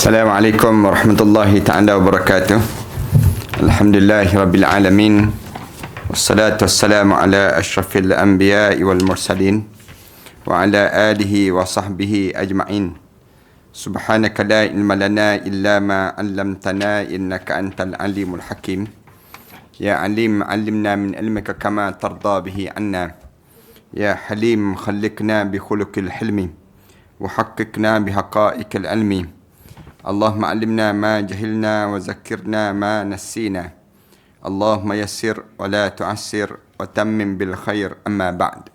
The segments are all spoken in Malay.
Assalamualaikum warahmatullahi ta'ala wabarakatuh. Alhamdulillahi rabbil alamin. Wassalatu wassalamu ala ashrafil anbiya'i wal mursalin wa ala alihi wa sahbihi ajma'in. Subhanaka la ilma lana illa ma 'allamtana innaka antal alimul hakim. Ya alim 'allimna min ilmika kama tarda bihi 'anna. Ya halim khalliqna bi khuluqil hilmi wa haqqqiqna bi haqa'iqil ilmi. Allahumma 'allimna ma jahilna wa zakkirna ma nassina. Allahumma yassir wa la tu'assir wa tammim bil khair, amma ba'd.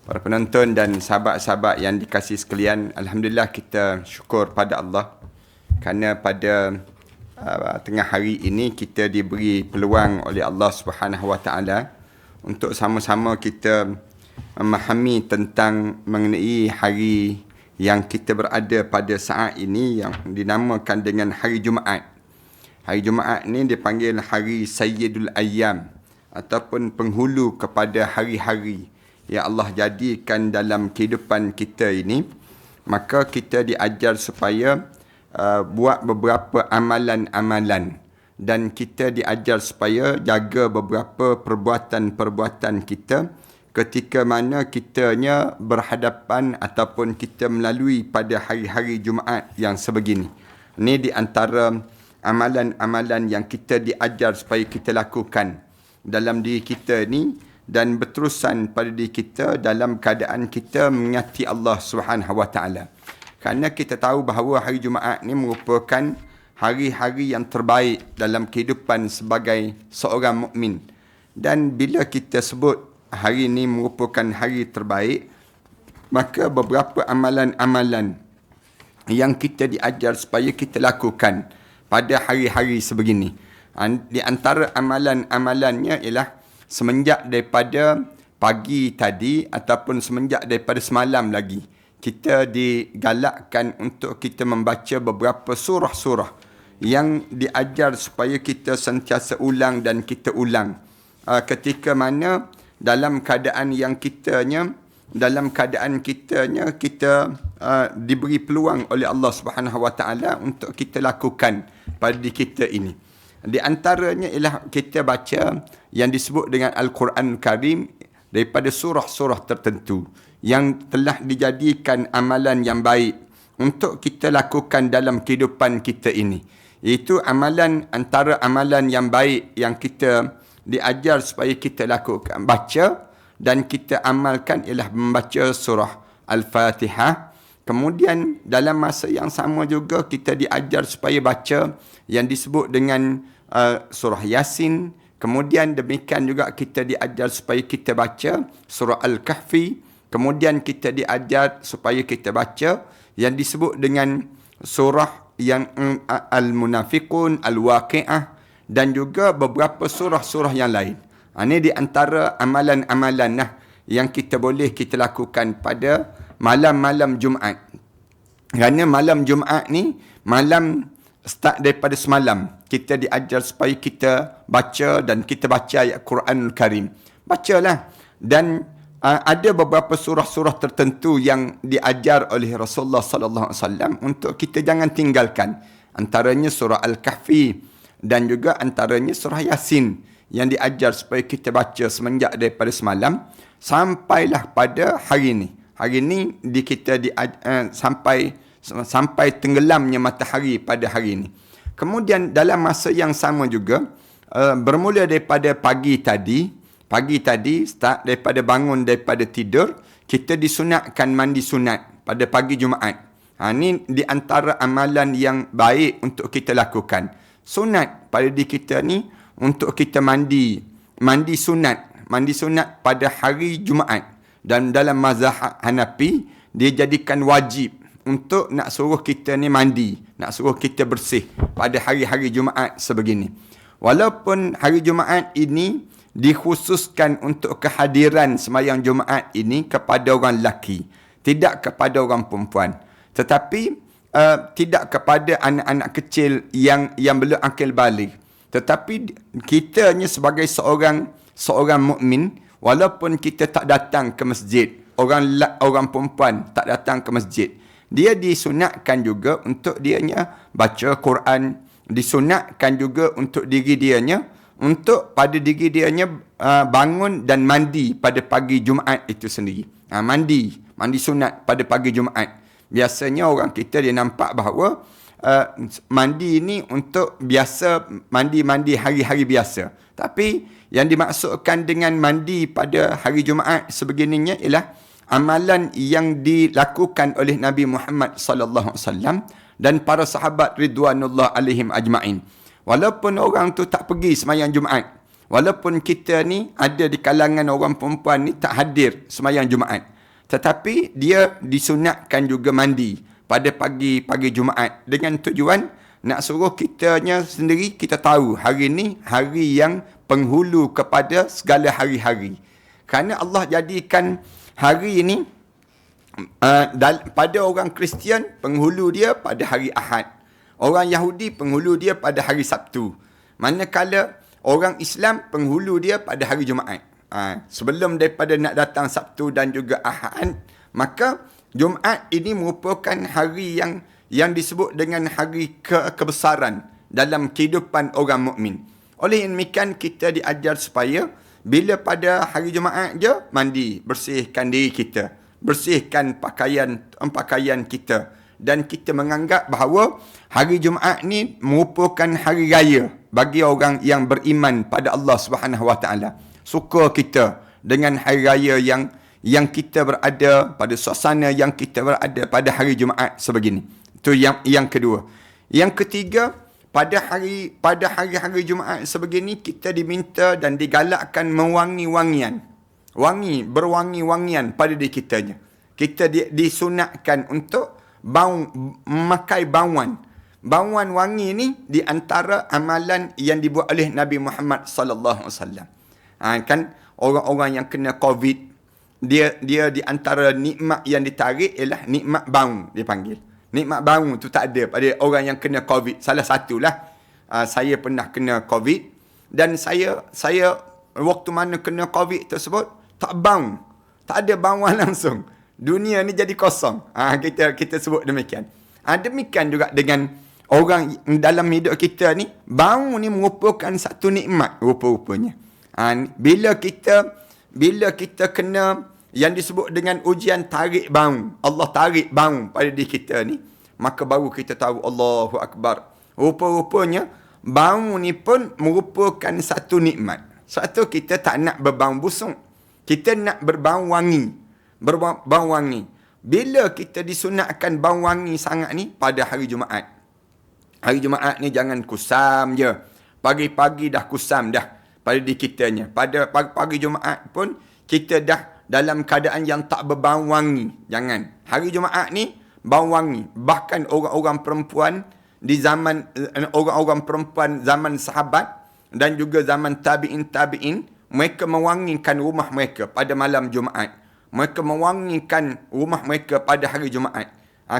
Para penonton dan sahabat-sahabat yang dikasihi sekalian, alhamdulillah kita syukur pada Allah kerana pada tengah hari ini kita diberi peluang oleh Allah Subhanahu Wa Taala untuk sama-sama kita memahami tentang mengenai hari yang kita berada pada saat ini yang dinamakan dengan hari Jumaat. Hari Jumaat ni dipanggil hari Sayyidul Ayyam ataupun penghulu kepada hari-hari yang Allah jadikan dalam kehidupan kita ini. Maka kita diajar supaya buat beberapa amalan-amalan dan kita diajar supaya jaga beberapa perbuatan-perbuatan kita ketika mana kitanya berhadapan ataupun kita melalui pada hari-hari Jumaat yang sebegini. Ini di antara amalan-amalan yang kita diajar supaya kita lakukan dalam diri kita ni dan berterusan pada diri kita dalam keadaan kita mengingati Allah Subhanahu Wa Taala. Kerana kita tahu bahawa hari Jumaat ni merupakan hari-hari yang terbaik dalam kehidupan sebagai seorang mukmin. Dan bila kita sebut hari ini merupakan hari terbaik, maka beberapa amalan-amalan yang kita diajar supaya kita lakukan pada hari-hari sebegini. Di antara amalan-amalannya ialah semenjak daripada pagi tadi ataupun semenjak daripada semalam lagi, kita digalakkan untuk kita membaca beberapa surah-surah yang diajar supaya kita sentiasa ulang dan kita ulang. Ketika mana dalam keadaan kitanya kita diberi peluang oleh Allah Subhanahu Wa Taala untuk kita lakukan pada diri kita ini. Di antaranya ialah kita baca yang disebut dengan Al-Quran Karim daripada surah-surah tertentu yang telah dijadikan amalan yang baik untuk kita lakukan dalam kehidupan kita ini. Itu antara amalan yang baik yang kita diajar supaya kita lakukan, baca dan kita amalkan ialah membaca surah Al-Fatihah. Kemudian dalam masa yang sama juga kita diajar supaya baca yang disebut dengan surah Yasin. Kemudian demikian juga kita diajar supaya kita baca surah Al-Kahfi. Kemudian kita diajar supaya kita baca yang disebut dengan surah yang Al-Munafiqun, Al-Waqi'ah dan juga beberapa surah-surah yang lain. Ini di antara amalan-amalan yang kita boleh kita lakukan pada malam-malam Jumaat. Kerana malam Jumaat ni, malam start daripada semalam. Kita diajar supaya kita baca dan kita baca ayat Quranul Karim. Bacalah. Dan ada beberapa surah-surah tertentu yang diajar oleh Rasulullah sallallahu alaihi wasallam untuk kita jangan tinggalkan. Antaranya surah Al-Kahfi dan juga antaranya surah Yasin yang diajar supaya kita baca semenjak daripada semalam sampailah pada hari ini. Hari ini sampai tenggelamnya matahari pada hari ini. Kemudian dalam masa yang sama juga bermula daripada pagi tadi start daripada bangun daripada tidur, kita disunatkan mandi sunat pada pagi Jumaat. Ini di antara amalan yang baik untuk kita lakukan. Sunat pada diri kita ni untuk kita mandi sunat pada hari Jumaat. Dan dalam mazhab Hanafi dia jadikan wajib untuk nak suruh kita ni mandi, nak suruh kita bersih pada hari-hari Jumaat sebegini. Walaupun hari Jumaat ini dikhususkan untuk kehadiran sembahyang Jumaat ini kepada orang lelaki, tidak kepada orang perempuan. Tetapi tidak kepada anak-anak kecil yang belum akil baligh. Tetapi kitanya sebagai seorang mukmin, walaupun kita tak datang ke masjid, orang perempuan tak datang ke masjid, dia disunatkan juga untuk dianya baca Quran, disunatkan juga untuk diri dianya, untuk pada diri dianya bangun dan mandi pada pagi Jumaat itu sendiri. Mandi sunat pada pagi Jumaat. Biasanya orang kita dia nampak bahawa mandi ini untuk biasa mandi hari-hari biasa. Tapi yang dimaksudkan dengan mandi pada hari Jumaat sebegininya ialah amalan yang dilakukan oleh Nabi Muhammad sallallahu alaihi wasallam dan para sahabat ridwanullah alaihim ajmain. Walaupun orang tu tak pergi sembahyang Jumaat, walaupun kita ni ada di kalangan orang perempuan ni tak hadir sembahyang Jumaat, tetapi dia disunatkan juga mandi pada pagi Jumaat dengan tujuan nak suruh kitanya sendiri kita tahu hari ni hari yang penghulu kepada segala hari-hari. Kerana Allah jadikan hari ini pada orang Kristian penghulu dia pada hari Ahad. Orang Yahudi penghulu dia pada hari Sabtu. Manakala orang Islam penghulu dia pada hari Jumaat. Sebelum daripada nak datang Sabtu dan juga Ahad, maka Jumaat ini merupakan hari yang disebut dengan hari kebesaran dalam kehidupan orang mukmin. Oleh demikian kita diajar supaya bila pada hari Jumaat je mandi, bersihkan diri kita, bersihkan pakaian kita, dan kita menganggap bahawa hari Jumaat ni merupakan hari raya bagi orang yang beriman pada Allah Subhanahu Wa Taala. Suka kita dengan hari raya yang kita berada pada suasana yang kita berada pada hari Jumaat sebegini. Itu yang kedua. Yang ketiga, pada hari-hari Jumaat sebegini kita diminta dan digalakkan berwangi-wangian pada diri kitanya. Kita disunatkan untuk memakai bauan. Bauan wangi ni di antara amalan yang dibuat oleh Nabi Muhammad sallallahu alaihi wasallam. Kan orang-orang yang kena COVID, dia di antara nikmat yang ditarik ialah nikmat bau, dia panggil. Nikmat bau tu tak ada pada orang yang kena COVID. Salah satulah saya pernah kena COVID dan saya waktu mana kena COVID tersebut tak bau. Tak ada bauan langsung. Dunia ni jadi kosong. Kita sebut demikian. Demikian juga dengan orang dalam hidup kita ni, bau ni merupakan satu nikmat rupa-rupanya. Bila kita kena yang disebut dengan ujian tarik bau, Allah tarik bau pada diri kita ni, maka baru kita tahu Allahu Akbar. Rupa-rupanya bau ni pun merupakan satu nikmat. Satu, kita tak nak berbau busuk. Kita nak berbau wangi. Berbau wangi. Bila kita disunatkan bau wangi sangat ni pada hari Jumaat. Hari Jumaat ni jangan kusam je. Pagi-pagi dah kusam dah pada diri kitanya. Pada pagi Jumaat pun kita dah dalam keadaan yang tak berbau wangi. Jangan. Hari Jumaat ni bau wangi. Bahkan orang-orang perempuan di zaman zaman sahabat dan juga zaman tabi'in, mereka mewangikan rumah mereka pada malam Jumaat. Mereka mewangikan rumah mereka pada hari Jumaat.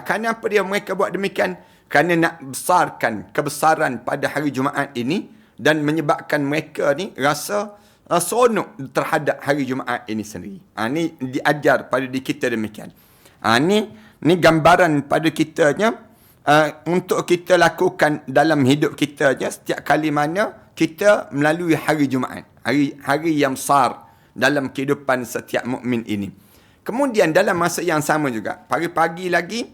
Kenapa mereka buat demikian? Kerana nak besarkan kebesaran pada hari Jumaat ini dan menyebabkan mereka ni rasa seronok terhadap hari Jumaat ini sendiri. Ni diajar pada diri kita demikian. Ni gambaran pada kitanya untuk kita lakukan dalam hidup kita je setiap kali mana kita melalui hari Jumaat. Hari yang besar dalam kehidupan setiap mukmin ini. Kemudian dalam masa yang sama juga, pagi-pagi lagi,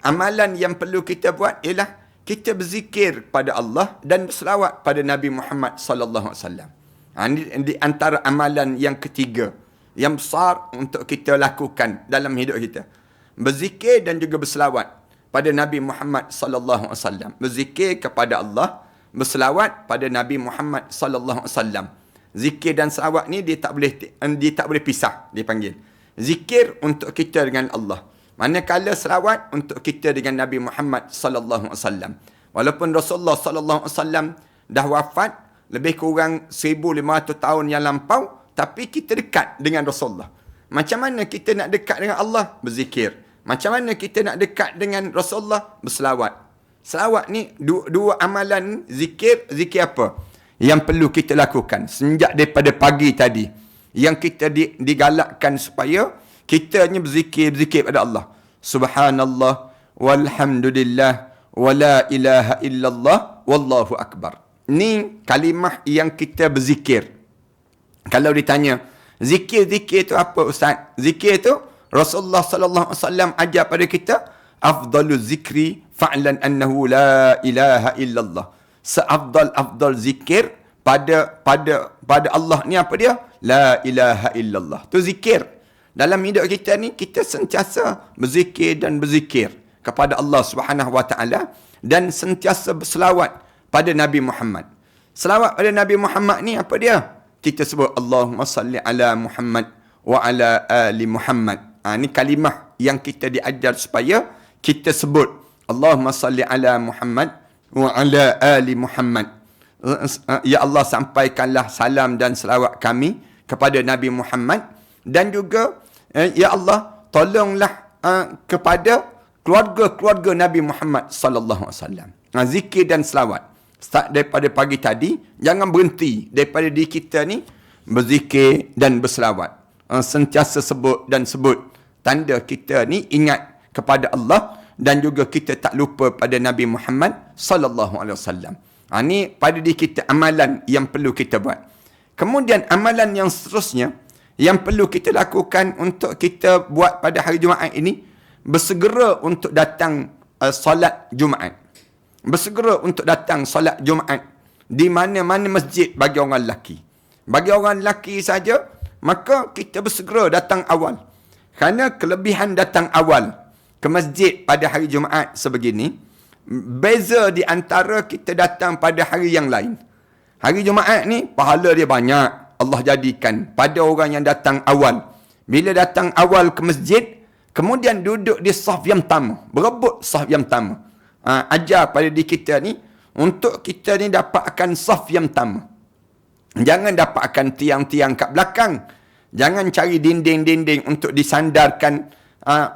amalan yang perlu kita buat ialah kita berzikir pada Allah dan berselawat pada Nabi Muhammad sallallahu alaihi wasallam. Ini di antara amalan yang ketiga yang besar untuk kita lakukan dalam hidup kita. Berzikir dan juga berselawat pada Nabi Muhammad sallallahu alaihi wasallam. Berzikir kepada Allah, berselawat pada Nabi Muhammad sallallahu alaihi wasallam. Zikir dan selawat ni dia tak boleh pisah, dia panggil. Zikir untuk kita dengan Allah. Manakala selawat untuk kita dengan Nabi Muhammad sallallahu alaihi wasallam. Walaupun Rasulullah sallallahu alaihi wasallam dah wafat lebih kurang 1500 tahun yang lampau, tapi kita dekat dengan Rasulullah. Macam mana kita nak dekat dengan Allah? Berzikir. Macam mana kita nak dekat dengan Rasulullah? Berselawat. Selawat ni dua amalan zikir apa? Yang perlu kita lakukan sejak daripada pagi tadi. Yang kita digalakkan supaya kita ni berzikir pada Allah. Subhanallah walhamdulillah, wala ilaha illallah, wallahu akbar. Ni kalimah yang kita berzikir. Kalau ditanya, zikir itu apa Ustaz? Zikir itu Rasulullah sallallahu alaihi wasallam ajar pada kita, afdalu zikri fa'lan annahu la ilaha illallah. Seafdal zikir pada Allah ni apa dia? La ilaha illallah. Tu zikir. Dalam hidup kita ni kita sentiasa berzikir dan berzikir kepada Allah Subhanahu wa taala dan sentiasa berselawat pada Nabi Muhammad. Selawat pada Nabi Muhammad ni apa dia? Kita sebut Allahumma salli ala Muhammad wa ala ali Muhammad. Ni kalimah yang kita diajar supaya kita sebut Allahumma salli ala Muhammad wa ala ali Muhammad. Ya Allah, sampaikanlah salam dan selawat kami kepada Nabi Muhammad, dan juga ya Allah, tolonglah kepada keluarga-keluarga Nabi Muhammad sallallahu alaihi wasallam. Zikir dan selawat. Start daripada pagi tadi, jangan berhenti daripada diri kita ni berzikir dan berselawat. Sentiasa sebut dan sebut. Tanda kita ni ingat kepada Allah, dan juga kita tak lupa pada Nabi Muhammad sallallahu alaihi wasallam. Ni pada diri kita amalan yang perlu kita buat. Kemudian amalan yang seterusnya yang perlu kita lakukan untuk kita buat pada hari Jumaat ini, bersegera untuk datang solat Jumaat. Bersegera untuk datang solat Jumaat di mana-mana masjid bagi orang lelaki. Bagi orang lelaki saja, maka kita bersegera datang awal. Kerana kelebihan datang awal ke masjid pada hari Jumaat sebegini, beza di antara kita datang pada hari yang lain. Hari Jumaat ni pahala dia banyak. Allah jadikan pada orang yang datang awal. Bila datang awal ke masjid, kemudian duduk di saf yang pertama, berebut saf yang pertama. Ajar pada diri kita ni, untuk kita ni dapatkan saf yang pertama. Jangan dapatkan tiang-tiang kat belakang. Jangan cari dinding-dinding untuk disandarkan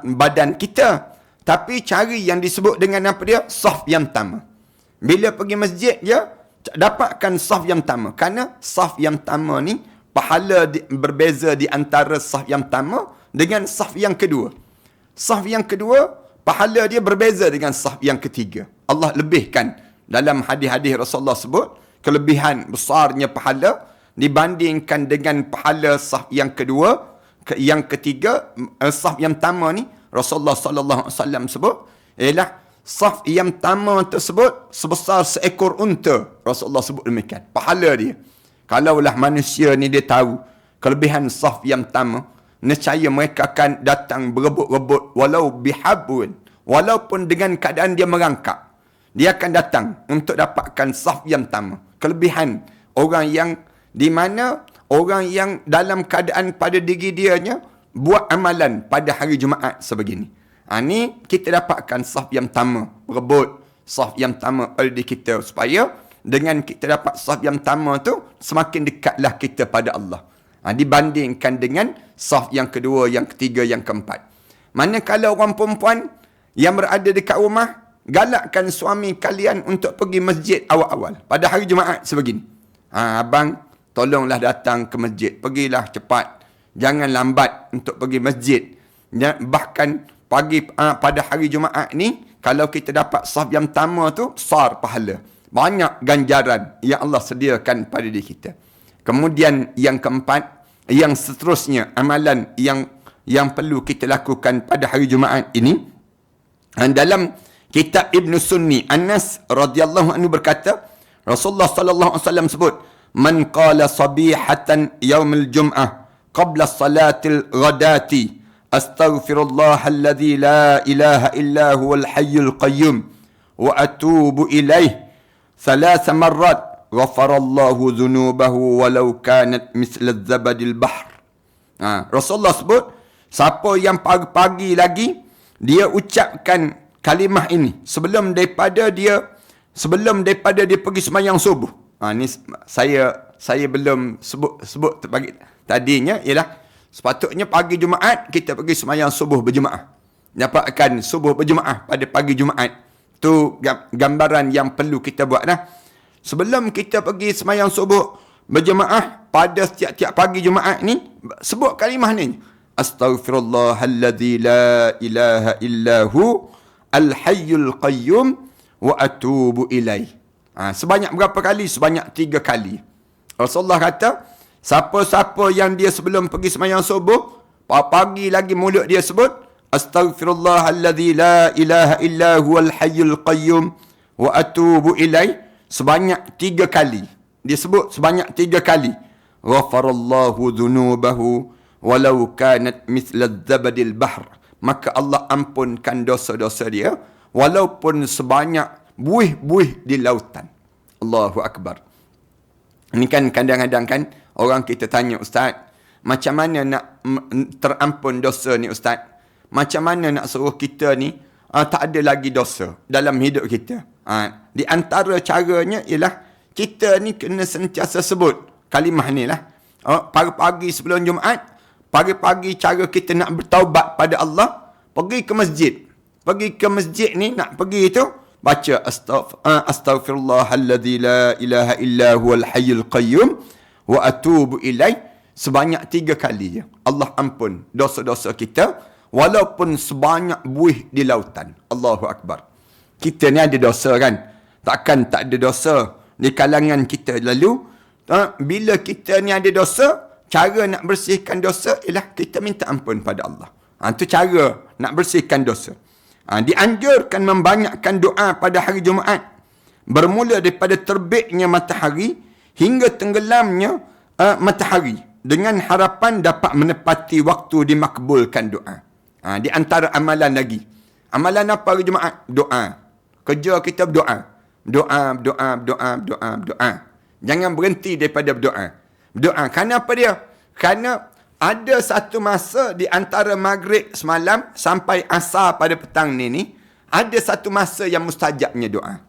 badan kita. Tapi cari yang disebut dengan apa dia? Saf yang pertama. Bila pergi masjid dia, dapatkan saf yang pertama. Kerana saf yang pertama ni, pahala berbeza di antara saf yang pertama dengan saf yang kedua. Saf yang kedua, pahala dia berbeza dengan saf yang ketiga. Allah lebihkan. Dalam hadis-hadis Rasulullah sebut, kelebihan besarnya pahala dibandingkan dengan pahala saf yang kedua, yang ketiga. Saf yang pertama ni, Rasulullah sallallahu alaihi wasallam sebut ialah saf yang pertama tersebut sebesar seekor unta. Rasulullah sebut demikian. Pahala dia. Kalaulah manusia ni dia tahu kelebihan saf yang pertama, nescaya mereka akan datang berebut-rebut walau bihabun, walaupun dengan keadaan dia merangkak. Dia akan datang untuk dapatkan saf yang pertama. Kelebihan orang yang di mana orang yang dalam keadaan pada diri dianya buat amalan pada hari Jumaat sebegini. Ni kita dapatkan saf yang pertama, berebut saf yang pertama pada diri kita, supaya dengan kita dapat saf yang pertama tu, semakin dekatlah kita pada Allah. Dibandingkan dengan saf yang kedua, yang ketiga, yang keempat. Manakala orang perempuan yang berada dekat rumah, galakkan suami kalian untuk pergi masjid awal-awal pada hari Jumaat sebegini. Abang, tolonglah datang ke masjid. Pergilah cepat. Jangan lambat untuk pergi masjid. Bahkan pada hari Jumaat ni, kalau kita dapat saf yang pertama tu, besar pahala. Banyak ganjaran yang Allah sediakan pada diri kita. Kemudian yang keempat, yang seterusnya, amalan yang perlu kita lakukan pada hari Jumaat ini, dalam kitab Ibn Sunni, Anas radhiyallahu anhu berkata, Rasulullah sallallahu alaihi wasallam sebut, man qala sabihatan yaumil jum'ah qabla salatil ghadati astaghfirullah alladhi la ilaha illa huwal hayyul qayyum wa atubu ilaih 3 marrat ghafarallahu dhunubahu walau kanat misla zabadil bahr. Rasulullah sebut, siapa yang pagi-pagi lagi dia ucapkan kalimah ini sebelum daripada dia pergi sembahyang subuh. Ni saya belum sebut pagi tadinya, ialah sepatutnya pagi Jumaat kita pergi sembahyang subuh berjemaah. Dapatkan subuh berjemaah pada pagi Jumaat. Tu gambaran yang perlu kita buat dah. Sebelum kita pergi sembahyang subuh berjemaah pada setiap pagi Jumaat ni, sebut kalimah ni. Astaghfirullahalladzi la ilaha illahu al-hayyul qayyum wa atubu ilaih. Sebanyak berapa kali? Sebanyak 3 kali. Rasulullah kata, siapa-siapa yang dia sebelum pergi sembahyang subuh, pagi lagi mulut dia sebut, astaghfirullahalladzi la ilaha illa huwal hayyul qayyum wa atubu ilaih, sebanyak 3 kali. Dia sebut sebanyak 3 kali. Ghafarallahu dhunubahu walau kanat mithla zabadil bahr. Maka Allah ampunkan dosa-dosa dia walaupun sebanyak buih-buih di lautan. Allahu Akbar. Ini kan kadang-kadang kan orang kita tanya, Ustaz, macam mana nak terampun dosa ni Ustaz? Macam mana nak suruh kita ni tak ada lagi dosa dalam hidup kita? Di antara caranya ialah kita ni kena sentiasa sebut kalimah ni lah. Pagi-pagi sebelum Jumaat, pagi-pagi cara kita nak bertaubat pada Allah, pergi ke masjid. Pergi ke masjid ni, nak pergi tu, baca astaghfirullahalladzi la ilaha illa huwal hayyul qayyum wa atubu ilaih, sebanyak 3 kali je. Allah ampun dosa-dosa kita walaupun sebanyak buih di lautan. Allahu Akbar. Kita ni ada dosa kan? Takkan tak ada dosa di kalangan kita lalu. Bila kita ni ada dosa, cara nak bersihkan dosa ialah kita minta ampun pada Allah. Itu cara nak bersihkan dosa. Dianjurkan membanyakkan doa pada hari Jumaat, bermula daripada terbitnya matahari hingga tenggelamnya matahari, dengan harapan dapat menepati waktu dimakbulkan doa. Di antara amalan lagi. Amalan apa hari Jumaat? Doa. Kerja kita berdoa. Doa. Jangan berhenti daripada berdoa. Berdoa. Kerana apa dia? Kerana ada satu masa di antara maghrib semalam sampai asar pada petang ni, ada satu masa yang mustajabnya doa.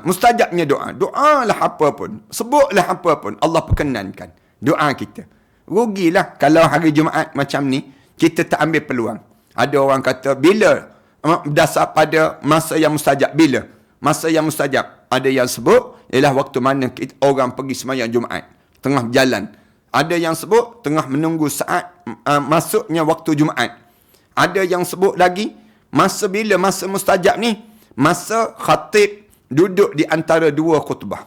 Mustajabnya doa. Doalah apa pun. Sebutlah apa pun. Allah perkenankan doa kita. Rugilah kalau hari Jumaat macam ni, kita tak ambil peluang. Ada orang kata, bila berdasar pada masa yang mustajab. Bila? Masa yang mustajab. Ada yang sebut, ialah waktu mana orang pergi sembahyang Jumaat. Tengah berjalan. Ada yang sebut tengah menunggu saat masuknya waktu Jumaat. Ada yang sebut lagi masa bila masa mustajab ni, masa khatib duduk di antara 2 khutbah.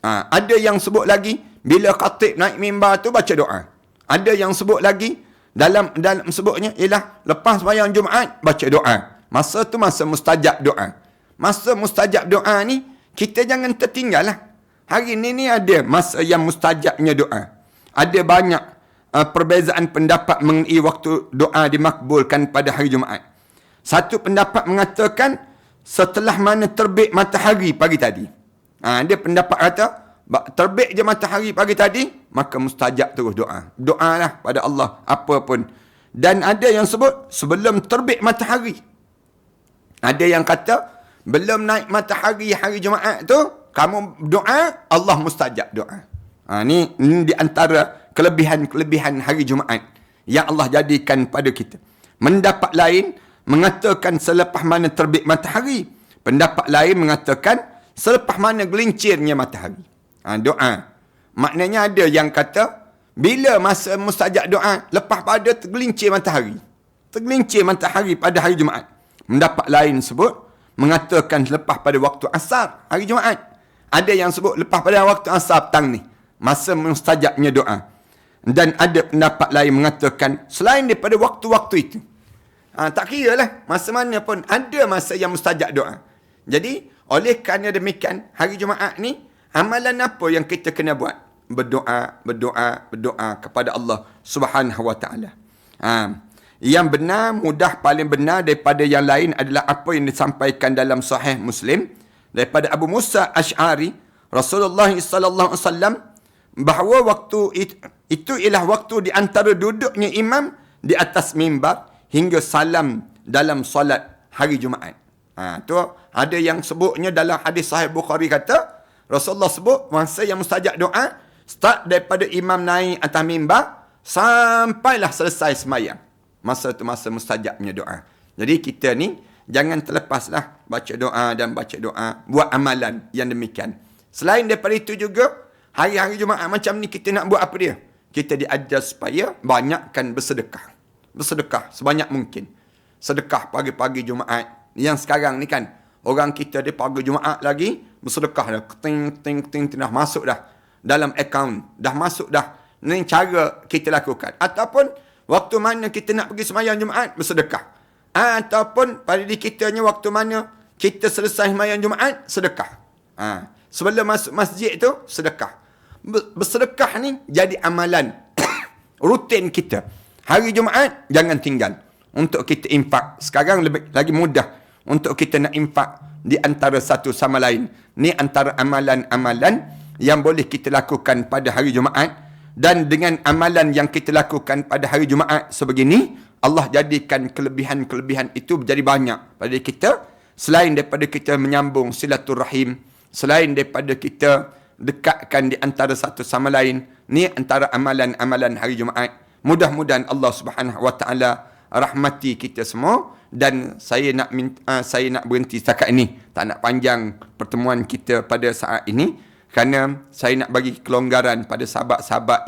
Ada yang sebut lagi bila khatib naik mimbar tu baca doa. Ada yang sebut lagi dalam sebutnya ialah lepas sembahyang Jumaat baca doa. Masa tu masa mustajab doa. Masa mustajab doa ni kita jangan tertinggal lah. Hari ni ada masa yang mustajabnya doa. Ada banyak perbezaan pendapat mengenai waktu doa dimakbulkan pada hari Jumaat. Satu pendapat mengatakan setelah mana terbit matahari pagi tadi. Dia pendapat kata terbit je matahari pagi tadi, maka mustajab terus doa. Doalah pada Allah apa pun. Dan ada yang sebut sebelum terbit matahari. Ada yang kata belum naik matahari hari Jumaat tu, kamu doa, Allah mustajab doa. Ini di antara kelebihan-kelebihan hari Jumaat yang Allah jadikan pada kita. Mendapat lain mengatakan selepas mana terbit matahari. Pendapat lain mengatakan selepas mana gelincirnya matahari. Doa. Maknanya ada yang kata bila masa mustajab doa, lepas pada tergelincir matahari. Tergelincir matahari pada hari Jumaat. Mendapat lain sebut mengatakan lepas pada waktu asar hari Jumaat. Ada yang sebut lepas pada waktu asar petang ni, masa mustajabnya doa. Dan ada pendapat lain mengatakan selain daripada waktu-waktu itu. Tak kira lah masa mana pun ada masa yang mustajab doa. Jadi oleh kerana demikian, hari Jumaat ni amalan apa yang kita kena buat? Berdoa kepada Allah Subhanahu Wa Taala. Yang benar, mudah, paling benar daripada yang lain adalah apa yang disampaikan dalam Sahih Muslim daripada Abu Musa Asy'ari, Rasulullah sallallahu alaihi wasallam, bahawa waktu itu ialah waktu di antara duduknya imam di atas mimbar hingga salam dalam solat hari Jumaat. Tu ada yang sebutnya dalam hadis Sahih Bukhari kata Rasulullah sebut masa yang mustajab doa start daripada imam naik atas mimbar sampailah selesai sembahyang. Masa tu masa mustajabnya doa. Jadi kita ni jangan terlepaslah baca doa dan baca doa, buat amalan yang demikian. Selain daripada itu juga, hari-hari Jumaat macam ni kita nak buat apa dia? Kita diajar supaya banyakkan bersedekah. Bersedekah sebanyak mungkin. Sedekah pagi-pagi Jumaat Yang sekarang ni kan, orang kita dia pagi Jumaat lagi, bersedekah dah. Ting, dah masuk dah. Dalam akaun. Dah masuk dah. Ini cara kita lakukan. Ataupun, waktu mana kita nak pergi sembahyang Jumaat, bersedekah. Ataupun, pada diri kitanya waktu mana kita selesai sembahyang Jumaat, sedekah. Sebelum masuk masjid tu, sedekah. Bersedekah ni jadi amalan rutin kita. Hari Jumaat, jangan tinggal. Untuk kita infak. Sekarang lebih lagi mudah untuk kita nak infak di antara satu sama lain. Ni antara amalan-amalan yang boleh kita lakukan pada hari Jumaat. Dan dengan amalan yang kita lakukan pada hari Jumaat sebegini, Allah jadikan kelebihan-kelebihan itu menjadi banyak pada kita. Selain daripada kita menyambung silaturahim, selain daripada kita dekatkan di antara satu sama lain, ni antara amalan-amalan hari Jumaat. Mudah-mudahan Allah Subhanahu Wa Taala rahmati kita semua. Dan saya nak berhenti setakat ini. Tak nak panjang pertemuan kita pada saat ini, kerana saya nak bagi kelonggaran pada sahabat-sahabat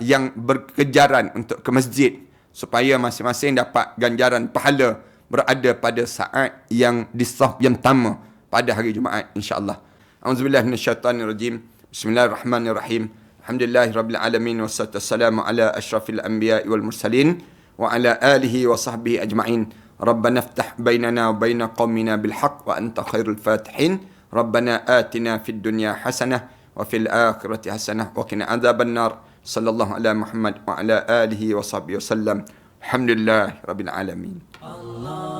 yang berkejaran untuk ke masjid, supaya masing-masing dapat ganjaran pahala berada pada saat yang di saf yang pertama pada hari Jumaat, insya-Allah. Auzubillahi minasyaitanirrajim. Bismillahirrahmanirrahim. Alhamdulillahirabbil alamin wassalatu wassalamu ala asyrafil anbiya'i wal mursalin wa ala alihi wa sahbihi ajma'in. Rabbana iftah bainana wa bain qaumina bil haqq wa anta khairul fatihin. Rabbana atina fid dunya hasanah wa fil akhirati hasanah wa qina adzaban nar. Sallallahu ala Muhammad wa ala alihi wa sahbihi wasallam. Alhamdulillahirabbil alamin. Allah